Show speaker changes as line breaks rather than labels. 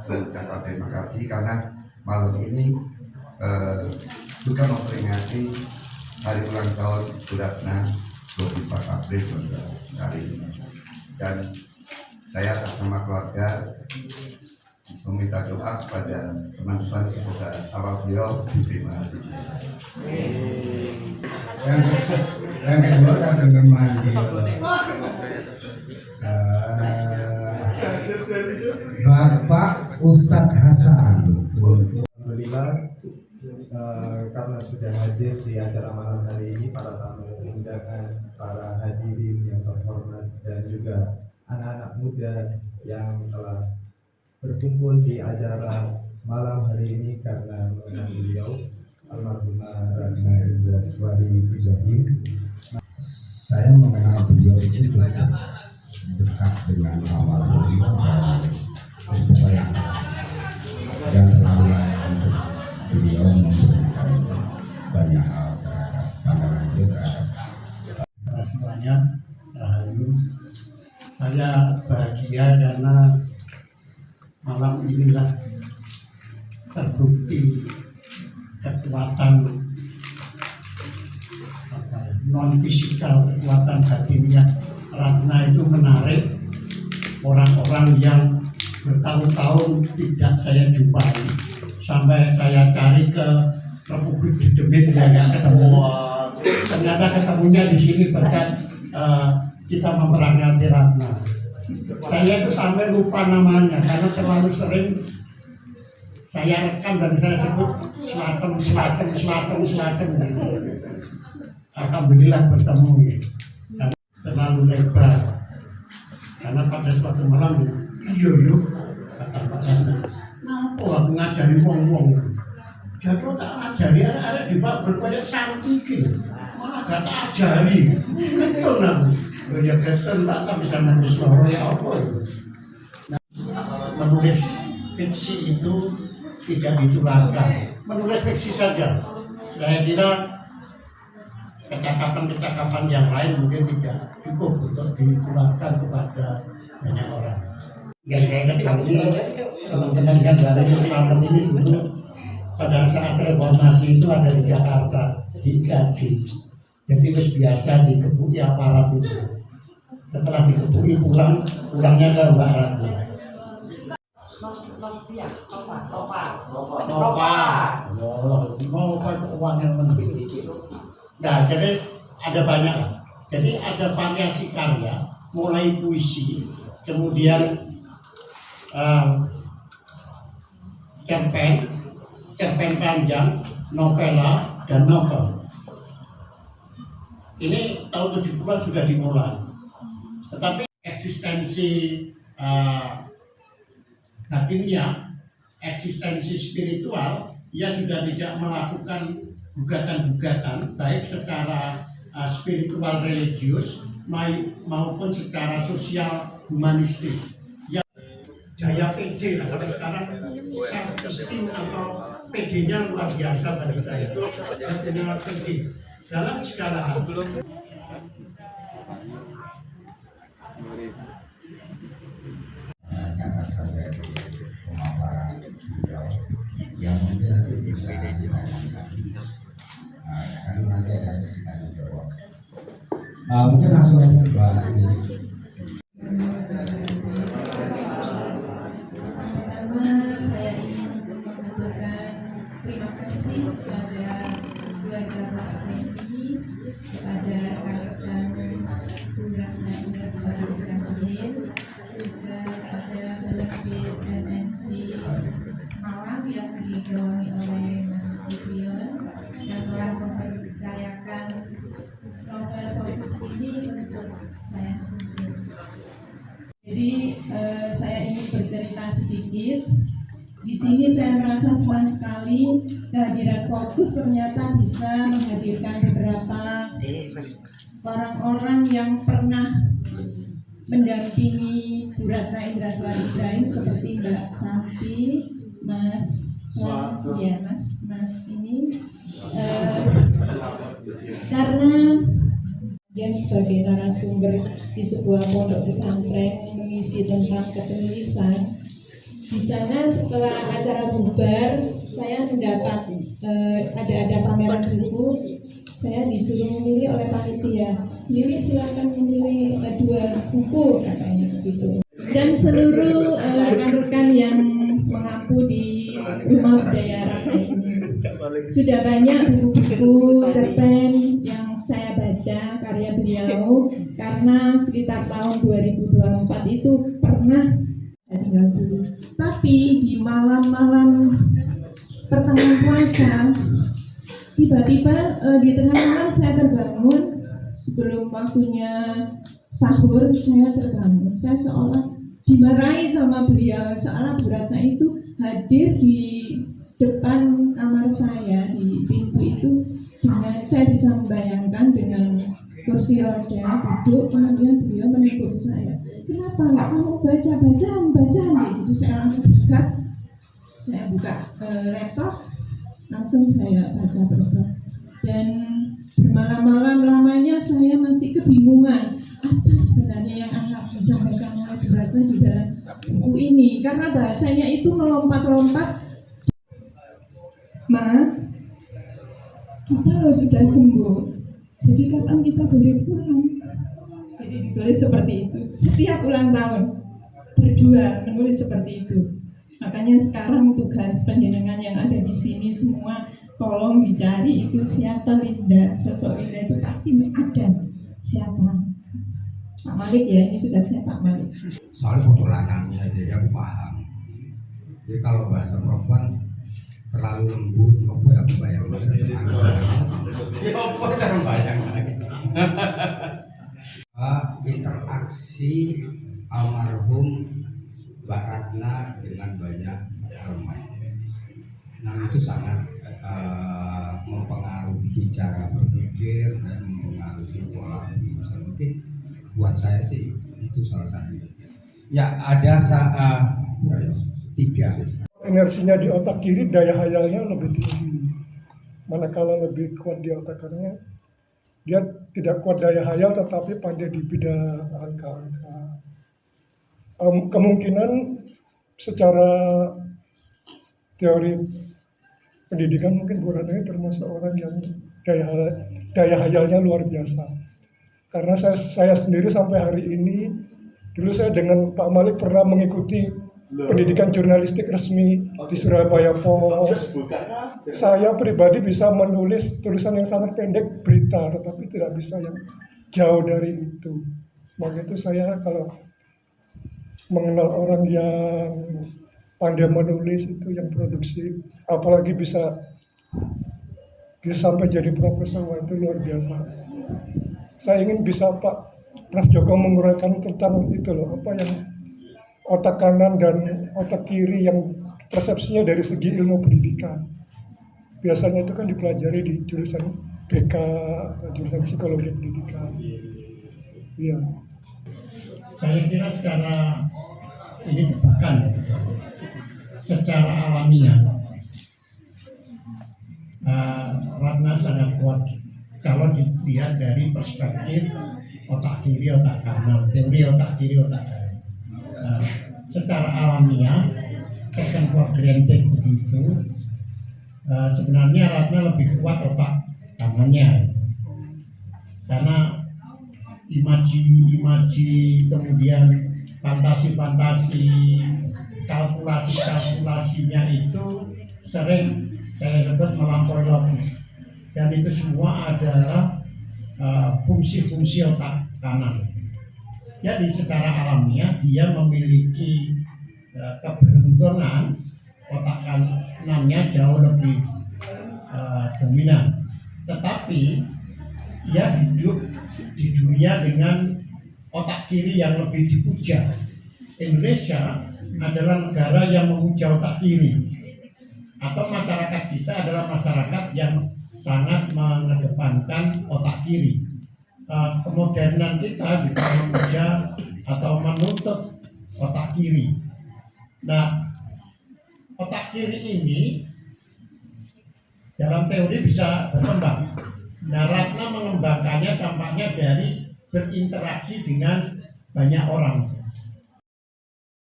mengucapkan terima kasih karena malam ini juga memperingati hari ulang tahun Bu Ratna 24 April 19 hari ini. Dan saya atas nama keluarga meminta doa kepada teman-teman semoga amal beliau diterima di sini.
Yang kedua saya dengar manggil Bapak Ustadz Hasan.
Alhamdulillah karena sudah hadir di acara malam hari ini, para tamu undangan, para hadirin yang terhormat, dan juga anak-anak muda yang telah berkumpul di acara malam hari ini karena mengenang beliau almarhumah Ratna Indraswari Ibrahim.
Saya mengenal beliau itu dekat dengan almarhum supaya dan terlalu layak untuk beliau memberikan banyak hal terhadap pandangan beliau terhadap
semuanya. Rahayu, saya bahagia karena malam inilah terbukti kekuatan non fisikal, kekuatan batinnya Ratna itu menarik orang-orang yang bertahun-tahun tidak saya jumpai, sampai saya cari ke Republik Dedemit ya nggak ketemu. Ternyata ketemunya di sini berkat kita memperingati Ratna. Saya itu sampai lupa namanya karena terlalu sering saya rekam dan saya sebut Slatem gitu. Alhamdulillah bertemu ya. Terlalu lebar karena pada suatu malam iya kata Pak Ratna, kenapa aku ngajari wong-wong jadwal tak ngajari ada di Pak berbanyak santikin malah gak tak ajari ketun aku ya ketun tak bisa menulis loro ya apa itu. Nah, menulis fiksi itu tidak ditularkan, menulis fiksi saja. Saya kira kecakapan-kecakapan yang lain mungkin tidak cukup untuk ditularkan kepada banyak orang. Yang saya ketahui teman-teman yang dari Islam ini dulu pada saat reformasi itu ada di Jakarta, di IKJ. Jadi terus biasa dikebuki aparat itu. Setelah dikebuki pulangnya ke Mbak Ratna. Nova itu uang yang penting. Nah, jadi ada banyak. Jadi ada variasi karya, mulai puisi, kemudian cerpen panjang, novela, dan novel. Ini tahun 70-an sudah dimulai. Tetapi eksistensi batinnya, eksistensi spiritual, ia sudah tidak melakukan gugatan-gugatan baik secara spiritual religius maupun secara sosial humanistis. Ya, jaya PD lah, kalau sekarang self-esteem atau PD-nya luar biasa bagi saya. Saya punya PD dalam segala hal.
atas terjadi pemaparan beliau yang mungkin nanti bisa ditanyakan. Karena nanti ada sesi tanya jawab. Mungkin langsung aja Mbak ini.
Pertama, saya ingin mengucapkan terima kasih kepada keluarga Bapak Fendi, kepada rekan-rekan Bu Ratna Indraswari Ibrahim, juga kepada penerbit MNC Malang yang digawangi oleh Mas Gideon yang telah mempercayakan novel fokus ini untuk saya sendiri. Jadi saya ingin bercerita sedikit. Di sini saya merasa senang sekali kehadiran Fokus ternyata bisa menghadirkan beberapa orang-orang yang pernah mendampingi Bu Ratna Indraswari Ibrahim seperti Mbak Santi, Mas ini karena dia sebagai narasumber di sebuah pondok pesantren mengisi tentang kepenulisan. Di sana setelah acara bubar, saya mendapat ada pameran buku. Saya disuruh memilih oleh panitia. Pilih silakan memilih 2 buku katanya begitu. Dan seluruh rekan-rekan yang mengaku di Rumah Budaya Ratna ini sudah banyak buku-buku cerpen yang saya baca karya beliau, karena sekitar tahun 2024 itu pernah saya tinggal dulu. Tapi di malam-malam pertengahan puasa, tiba-tiba di tengah malam saya terbangun sebelum waktunya sahur. Saya terbangun, saya seolah dimarahi sama beliau, seolah Bu Ratna itu hadir di depan kamar saya di pintu itu, dengan saya bisa membayangkan dengan kursi roda duduk, kemudian beliau menegur saya, kenapa nggak kamu baca bacaan gitu. Saya langsung buka laptop, langsung saya baca berapa, dan bermalam-malam lamanya saya masih kebingungan apa sebenarnya yang akan disampaikan oleh Bu Ratna di dalam buku ini, karena bahasanya itu melompat-lompat. Ma, kita harus sudah sembuh, jadi kapan kita boleh pulang? Jadi ditulis seperti itu. Setiap ulang tahun berdua menulis seperti itu. Makanya sekarang tugas panjenengan yang ada di sini semua tolong dicari itu siapa Linda, sosok Linda itu pasti ada. Siapa? Pak Malik ya, ini tugasnya Pak Malik.
Soalnya foto lanangnya aja aku paham. Jadi kalau bahasa perempuan terlalu lembut, apa ya aku bayang apa cara bayang interaksi almarhum Mbak Ratna dengan banyak remaja. Nah itu sangat mempengaruhi cara berpikir dan mempengaruhi pola pikir. Mungkin buat saya sih itu salah satu. Ya ada 3.
Inersinya di otak kiri, daya hayalnya lebih tinggi. Manakala lebih kuat di otak kanannya, dia tidak kuat daya hayal tetapi pandai di bidang angka-angka. Kemungkinan secara teori pendidikan mungkin Bu Ratna termasuk orang yang daya hayalnya luar biasa. Karena saya sendiri sampai hari ini, dulu saya dengan Pak Malik pernah mengikuti pendidikan jurnalistik resmi di Surabaya Pos. Saya pribadi bisa menulis tulisan yang sangat pendek berita, tetapi tidak bisa yang jauh dari itu. Maka itu saya kalau mengenal orang yang pandai menulis itu, yang produksi, apalagi bisa sampai jadi profesor, itu luar biasa. Saya ingin bisa Pak Prof. Joko menguraikan tentang itu loh, apa yang otak kanan dan otak kiri yang persepsinya dari segi ilmu pendidikan. Biasanya itu kan dipelajari di jurusan BK, jurusan psikologi pendidikan. Iya.
Saya kira secara ini tebakan, secara alamiah Ratna sangat kuat kalau dilihat dari perspektif otak kiri, otak kanan, teori otak kiri, otak kanan. Secara alamiah, taken for granted begitu, sebenarnya Ratna lebih kuat otak kanannya, karena imaji kemudian fantasi-fantasi, kalkulasinya itu sering saya sebut melampaui logis, dan itu semua adalah fungsi-fungsi otak kanan. Jadi secara alamiah dia memiliki keberuntungan otak kanannya jauh lebih dominan. Tetapi ia hidup di dunia dengan otak kiri yang lebih dipuja. Indonesia adalah negara yang memuja otak kiri, atau masyarakat kita adalah masyarakat yang sangat mengedepankan otak kiri. Kemodernan kita juga memuja atau menuntut otak kiri. Nah, otak kiri ini dalam teori bisa berkembang. Nah, Ratna mengembangkannya tampaknya dari berinteraksi dengan banyak orang.